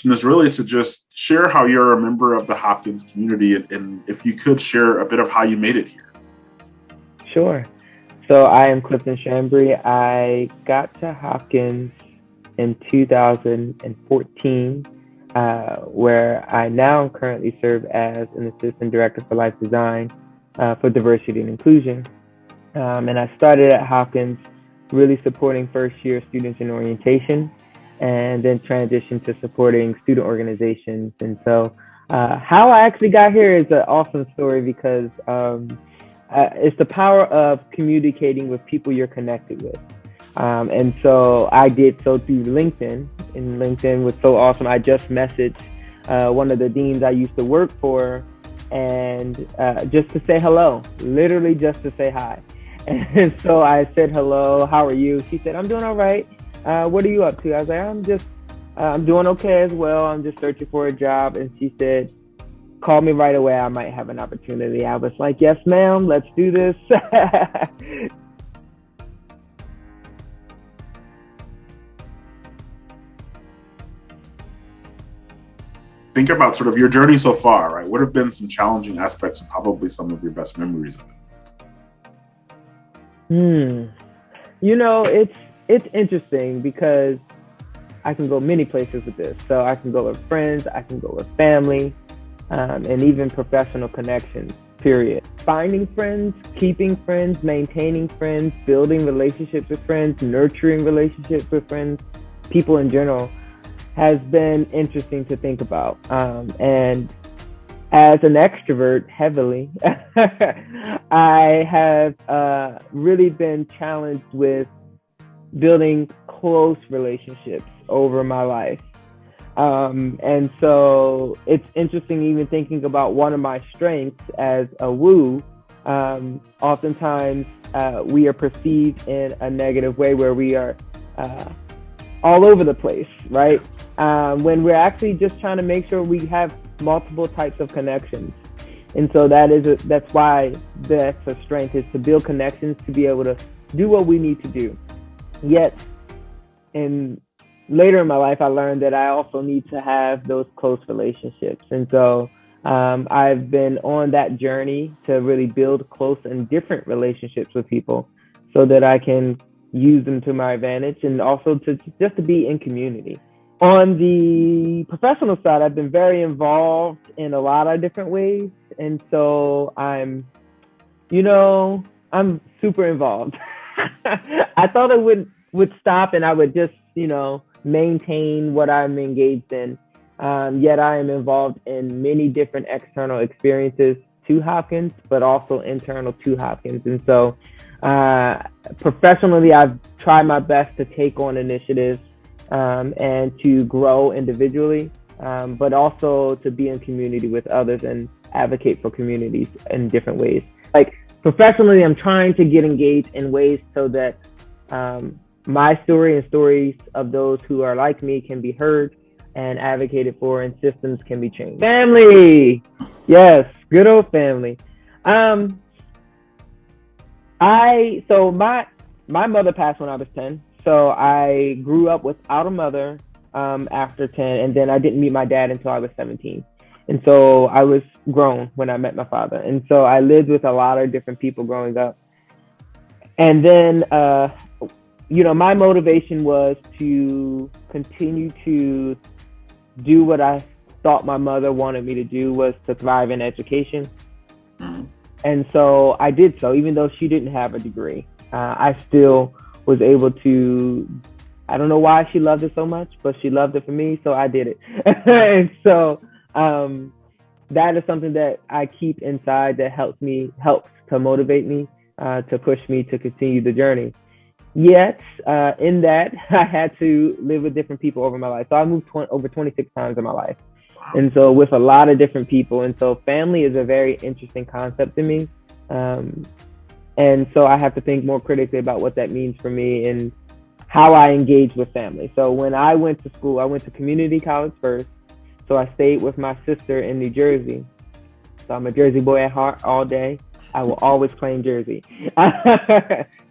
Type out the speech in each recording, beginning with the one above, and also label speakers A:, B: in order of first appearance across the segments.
A: is really to just share how you're a member of the Hopkins community, and if you could share a bit of how you made it here.
B: Sure. So I am Clifton Shambry. I got to Hopkins in 2014, where I now currently serve as an assistant director for life design for diversity and inclusion. And I started at Hopkins really supporting first year students in orientation and then transitioned to supporting student organizations. And so how I actually got here is an awesome story because it's the power of communicating with people you're connected with. And so I did so through LinkedIn, and LinkedIn was so awesome. I just messaged one of the deans I used to work for, and just to say hello, literally just to say hi. And so I said, hello, how are you? She said, I'm doing all right. What are you up to? I was like, I'm doing okay as well. I'm just searching for a job. And she said, call me right away. I might have an opportunity. I was like, yes, ma'am, let's do this.
A: Think about sort of your journey so far, right? What have been some challenging aspects and probably some of your best memories of it?
B: It's interesting because I can go many places with this. So I can go with friends, I can go with family, and even professional connections, period. Finding friends, keeping friends, maintaining friends, building relationships with friends, nurturing relationships with friends, people in general, has been interesting to think about. And as an extrovert, heavily, I have really been challenged with building close relationships over my life. And so it's interesting even thinking about one of my strengths as a woo. Oftentimes we are perceived in a negative way where we are all over the place, right? When we're actually just trying to make sure we have multiple types of connections. And so that's why that's a strength, is to build connections to be able to do what we need to do. Yet, later in my life, I learned that I also need to have those close relationships. And so I've been on that journey to really build close and different relationships with people so that I can use them to my advantage, and also to be in community. On the professional side, I've been very involved in a lot of different ways. And so I'm super involved. I thought it would stop and I would just, maintain what I'm engaged in. Yet I am involved in many different external experiences to Hopkins, but also internal to Hopkins. And so professionally, I've tried my best to take on initiatives and to grow individually, but also to be in community with others and advocate for communities in different ways. Like professionally, I'm trying to get engaged in ways so that my story and stories of those who are like me can be heard and advocated for, and systems can be changed. Family, yes, good old family. My mother passed when I was 10. So I grew up without a mother after 10, and then I didn't meet my dad until I was 17. And so I was grown when I met my father. And so I lived with a lot of different people growing up. And then, my motivation was to continue to do what I thought my mother wanted me to do, was to thrive in education. And so I did so, even though she didn't have a degree. I still was able to, I don't know why she loved it so much, but she loved it for me, so I did it. And so that is something that I keep inside that helps to motivate me, to push me to continue the journey. Yet, in that, I had to live with different people over my life. So I moved over 26 times in my life. And so with a lot of different people. And so family is a very interesting concept to me. And so I have to think more critically about what that means for me and how I engage with family. So when I went to school, I went to community college first. So I stayed with my sister in New Jersey. So I'm a Jersey boy at heart all day. I will always claim Jersey.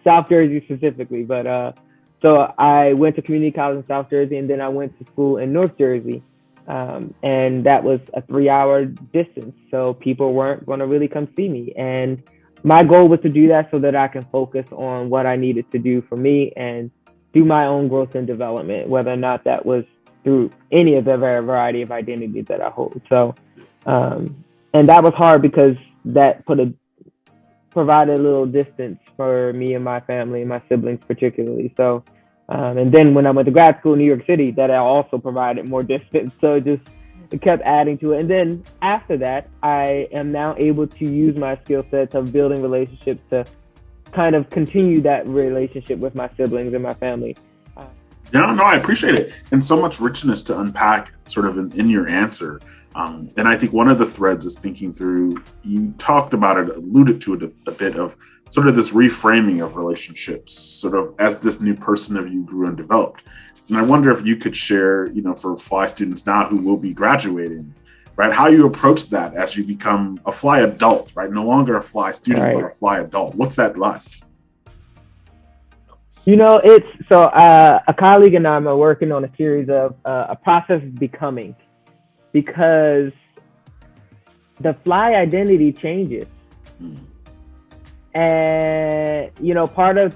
B: South Jersey specifically. But so I went to community college in South Jersey, and then I went to school in North Jersey. And that was a 3 hour distance. So people weren't going to really come see me. And my goal was to do that so that I can focus on what I needed to do for me and do my own growth and development, whether or not that was through any of the variety of identities that I hold. So, and that was hard because that provided a little distance for me and my family, my siblings particularly. So, and then when I went to grad school in New York City, that also provided more distance. So it kept adding to it. And then after that, I am now able to use my skill sets of building relationships to kind of continue that relationship with my siblings and my family.
A: No, I appreciate it. And so much richness to unpack sort of in your answer. And I think one of the threads is thinking through, you talked about it, alluded to it a bit of sort of this reframing of relationships, sort of as this new person of you grew and developed. And I wonder if you could share, for FLI students now who will be graduating, right, how you approach that as you become a FLI adult, right? No longer a FLI student, right, but a FLI adult. What's that like?
B: It's so a colleague and I are working on a series of a process of becoming, because the FLI identity changes. And, part of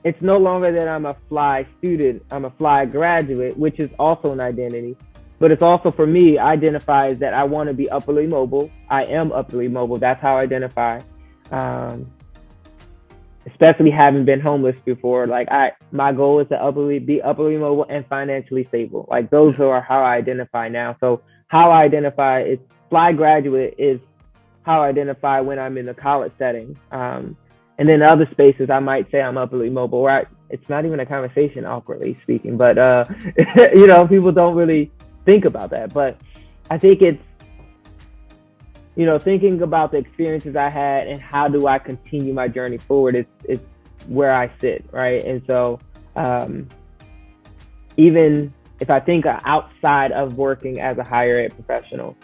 B: it's no longer that I'm a FLI student, I'm a FLI graduate, which is also an identity. But it's also, for me, identifies that I want to be upwardly mobile. I am upwardly mobile. That's how I identify. Especially having been homeless before, my goal is to be upwardly mobile and financially stable. Like, those are how I identify now. So how I identify is FLI graduate is how I identify when I'm in the college setting. And then other spaces, I might say I'm upwardly mobile, right? It's not even a conversation, awkwardly speaking, but, people don't really think about that. But I think it's, thinking about the experiences I had and how do I continue my journey forward is where I sit, right? And so even if I think outside of working as a higher ed professional,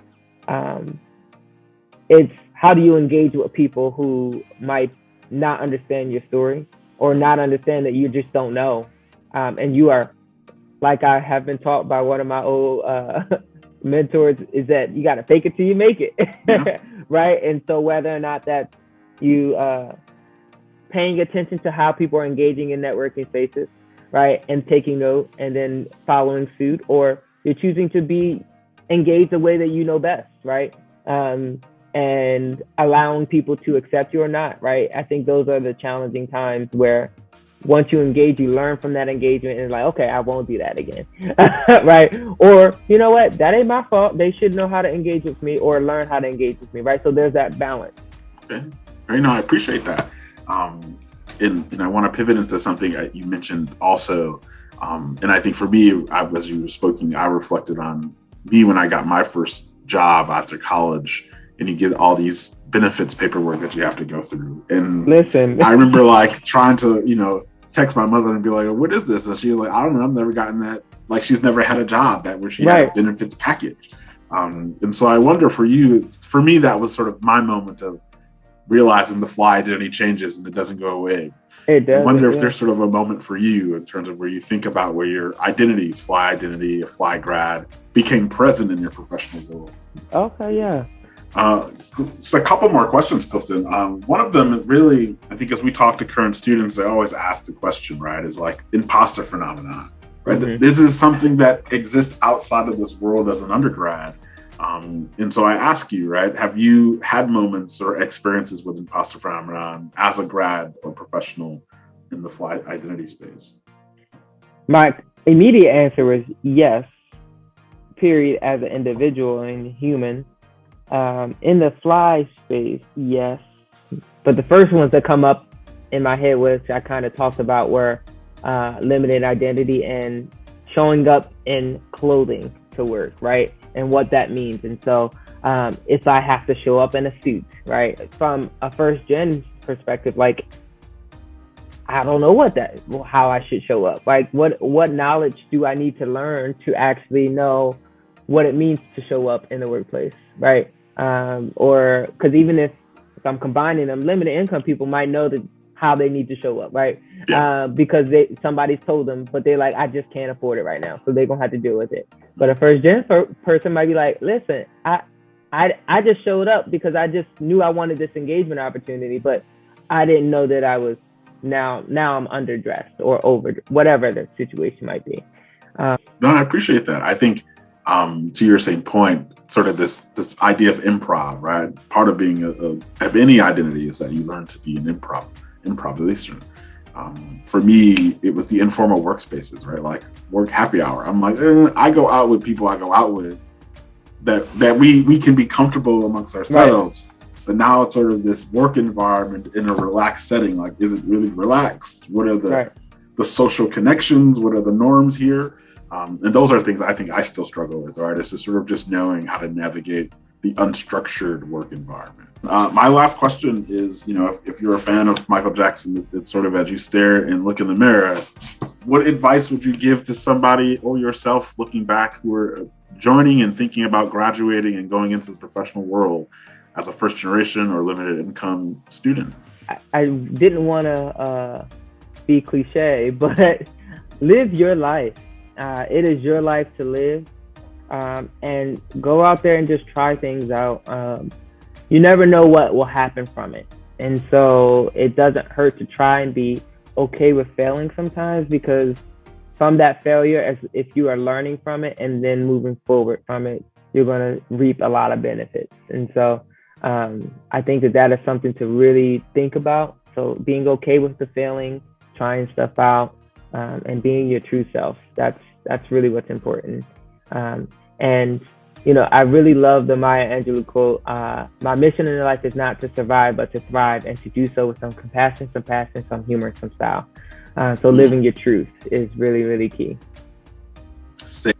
B: it's how do you engage with people who might not understand your story or not understand that you just don't know. And you are, like I have been taught by one of my old mentors, is that you got to fake it till you make it. Yeah. Right. And so whether or not that you paying attention to how people are engaging in networking spaces, right, and taking note and then following suit, or you're choosing to be engaged the way that you know best, right, and allowing people to accept you or not, right. I think those are the challenging times where once you engage, you learn from that engagement and like, okay, I won't do that again. Right. Or, you know what, that ain't my fault. They should know how to engage with me or learn how to engage with me. Right. So there's that balance.
A: Okay. I appreciate that. And I want to pivot into something that you mentioned also. And I think for me, as you were speaking, I reflected on me when I got my first job after college, and you get all these benefits paperwork that you have to go through. And listen, I remember trying to, text my mother and be like, what is this? And she was like, I don't know. I've never gotten that. Like, she's never had a job where she had a benefits package. And so I wonder for me, that was sort of my moment of realizing the FLI identity changes and it doesn't go away.
B: It does.
A: I wonder if there's sort of a moment for you in terms of where you think about where your identities, FLI identity, a FLI grad, became present in your professional world.
B: Okay, yeah.
A: So a couple more questions, Clifton. One of them really, I think as we talk to current students, they always ask the question, right, is like imposter phenomenon, right? Mm-hmm. This is something that exists outside of this world as an undergrad. And so I ask you, right, have you had moments or experiences with imposter phenomenon as a grad or professional in the FLI identity space?
B: My immediate answer was yes, period, as an individual and human. In the FLI space, yes. But the first ones that come up in my head, which I kind of talked about, were limited identity and showing up in clothing to work, right? And what that means. And so if I have to show up in a suit, right? From a first gen perspective, like, I don't know how I should show up. Like, what knowledge do I need to learn to actually know what it means to show up in the workplace, right? Or because even if I'm combining them, limited income people might know how they need to show up, right? Yeah. Because somebody's told them, but they're like, I just can't afford it right now, so they're gonna have to deal with it. But a first gen person might be like, listen, I just showed up because I just knew I wanted this engagement opportunity, but I didn't know that I was now I'm underdressed or over, whatever the situation might be.
A: No, I appreciate that. I think to your same point, sort of this idea of improv, right? Part of being of any identity is that you learn to be an improvisation. For me, it was the informal workspaces, right? Like work happy hour. I'm like, I go out with people I go out with that we can be comfortable amongst ourselves. Right. But now it's sort of this work environment in a relaxed setting. Like, is it really relaxed? What are the social connections? What are the norms here? And those are things I think I still struggle with, right? It's just sort of just knowing how to navigate the unstructured work environment. My last question is, if you're a fan of Michael Jackson, it's sort of as you stare and look in the mirror, what advice would you give to somebody or yourself looking back who are joining and thinking about graduating and going into the professional world as a first generation or limited income student?
B: I didn't want to be cliche, but live your life. It is your life to live, and go out there and just try things out. You never know what will happen from it. And so it doesn't hurt to try and be okay with failing sometimes, because from that failure, if you are learning from it and then moving forward from it, you're going to reap a lot of benefits. And so I think that is something to really think about. So being okay with the failing, trying stuff out, and being your true self. That's really what's important. And I really love the Maya Angelou quote. My mission in life is not to survive, but to thrive, and to do so with some compassion, some passion, some humor, some style. So living your truth is really, really key.
A: Say